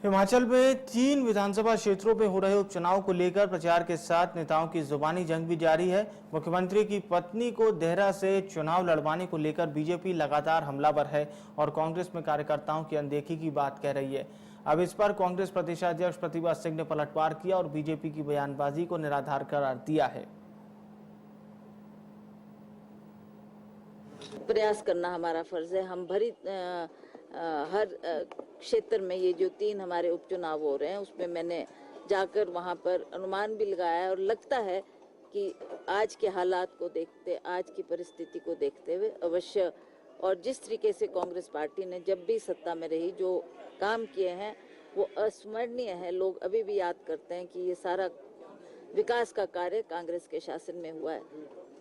हिमाचल में 3 विधानसभा क्षेत्रों में हो रहे उपचुनाव को लेकर प्रचार के साथ नेताओं की जुबानी जंग भी जारी है। मुख्यमंत्री की पत्नी को देहरा से चुनाव लड़वाने को लेकर बीजेपी लगातार हमलावर है और कांग्रेस में कार्यकर्ताओं की अनदेखी की बात कह रही है। अब इस पर कांग्रेस प्रदेशाध्यक्ष प्रतिभा सिंह ने पलटवार किया और बीजेपी की बयानबाजी को निराधार करार दिया है। प्रयास करना हमारा फर्ज है। हम हर क्षेत्र में ये जो 3 हमारे उपचुनाव हो रहे हैं उसमें मैंने जाकर वहाँ पर अनुमान भी लगाया है और लगता है कि आज के हालात को देखते, आज की परिस्थिति को देखते हुए अवश्य, और जिस तरीके से कांग्रेस पार्टी ने जब भी सत्ता में रही जो काम किए हैं वो अस्मरणीय है। लोग अभी भी याद करते हैं कि ये सारा विकास का कार्य कांग्रेस के शासन में हुआ है।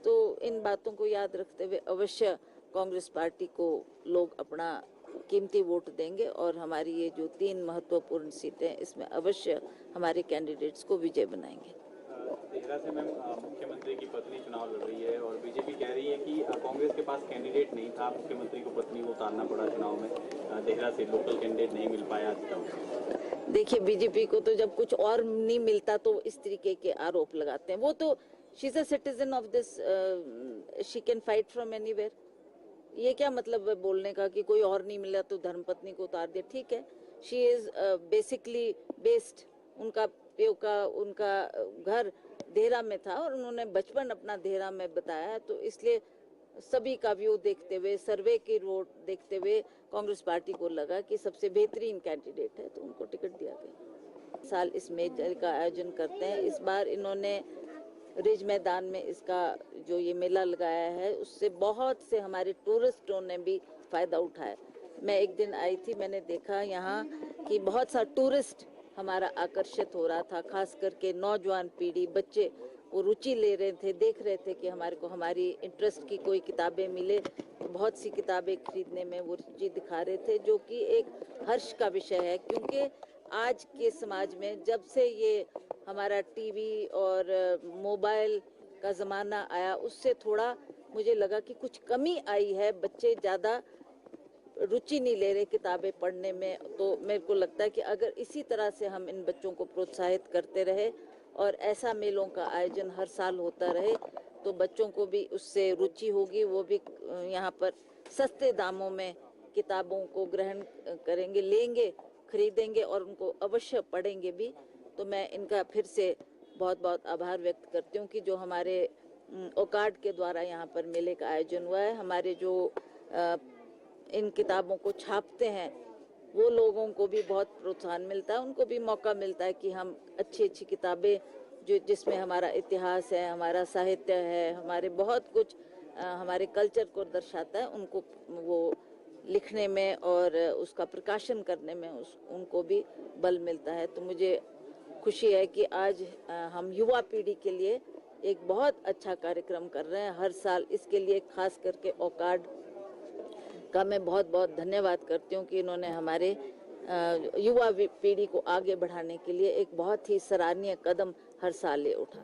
तो इन बातों को याद रखते हुए अवश्य कांग्रेस पार्टी को लोग अपना कीमती वोट देंगे और हमारी ये जो 3 महत्वपूर्ण सीटें हैं इसमें अवश्य हमारे कैंडिडेट्स को विजय बनाएंगे। देहरा से मैम मुख्यमंत्री की पत्नी चुनाव लड़ रही है और बीजेपी कह रही है कि कांग्रेस के पास कैंडिडेट नहीं था, मुख्यमंत्री को पत्नी को उतारना पड़ा चुनाव में। देहरा से लोकल कैंडिडेट नहीं मिल पाया आज तक। देखिए, बीजेपी को तो जब कुछ और नहीं मिलता तो इस तरीके के आरोप लगाते हैं। वो तो she is a citizen of this, she can fight from anywhere. ये क्या मतलब है बोलने का कि कोई और नहीं मिला तो धर्मपत्नी को उतार दिया? ठीक है, शी इज बेसिकली बेस्ड, उनका घर देहरा में था और उन्होंने बचपन अपना देहरा में बताया है, तो इसलिए सभी का व्यू देखते हुए, सर्वे की रिपोर्ट देखते हुए कांग्रेस पार्टी को लगा कि सबसे बेहतरीन कैंडिडेट है तो उनको टिकट दिया गया। साल इस मेले का आयोजन करते हैं। इस बार इन्होंने रिज मैदान में इसका जो ये मेला लगाया है उससे बहुत से हमारे टूरिस्टों ने भी फायदा उठाया। मैं एक दिन आई थी, मैंने देखा यहाँ कि बहुत सा टूरिस्ट हमारा आकर्षित हो रहा था, खास करके नौजवान पीढ़ी, बच्चे वो रुचि ले रहे थे, देख रहे थे कि हमारे को हमारी इंटरेस्ट की कोई किताबें मिले, तो बहुत सी किताबें खरीदने में वो रुचि दिखा रहे थे, जो कि एक हर्ष का विषय है। क्योंकि आज के समाज में जब से ये हमारा टीवी और मोबाइल का ज़माना आया उससे थोड़ा मुझे लगा कि कुछ कमी आई है, बच्चे ज़्यादा रुचि नहीं ले रहे किताबें पढ़ने में। तो मेरे को लगता है कि अगर इसी तरह से हम इन बच्चों को प्रोत्साहित करते रहे और ऐसा मेलों का आयोजन हर साल होता रहे तो बच्चों को भी उससे रुचि होगी, वो भी यहाँ पर सस्ते दामों में किताबों को ग्रहण करेंगे, लेंगे, खरीदेंगे और उनको अवश्य पढ़ेंगे भी। तो मैं इनका फिर से बहुत बहुत आभार व्यक्त करती हूँ कि जो हमारे ओकार्ड के द्वारा यहाँ पर मेले का आयोजन हुआ है, हमारे जो इन किताबों को छापते हैं वो लोगों को भी बहुत प्रोत्साहन मिलता है, उनको भी मौका मिलता है कि हम अच्छी अच्छी किताबें जो जिसमें हमारा इतिहास है, हमारा साहित्य है, हमारे बहुत कुछ हमारे कल्चर को दर्शाता है, उनको वो लिखने में और उसका प्रकाशन करने में उनको भी बल मिलता है। तो मुझे खुशी है कि आज हम युवा पीढ़ी के लिए एक बहुत अच्छा कार्यक्रम कर रहे हैं। हर साल इसके लिए खास करके ओकार्ड का मैं बहुत बहुत धन्यवाद करती हूँ कि इन्होंने हमारे युवा पीढ़ी को आगे बढ़ाने के लिए एक बहुत ही सराहनीय कदम हर साल ले उठा।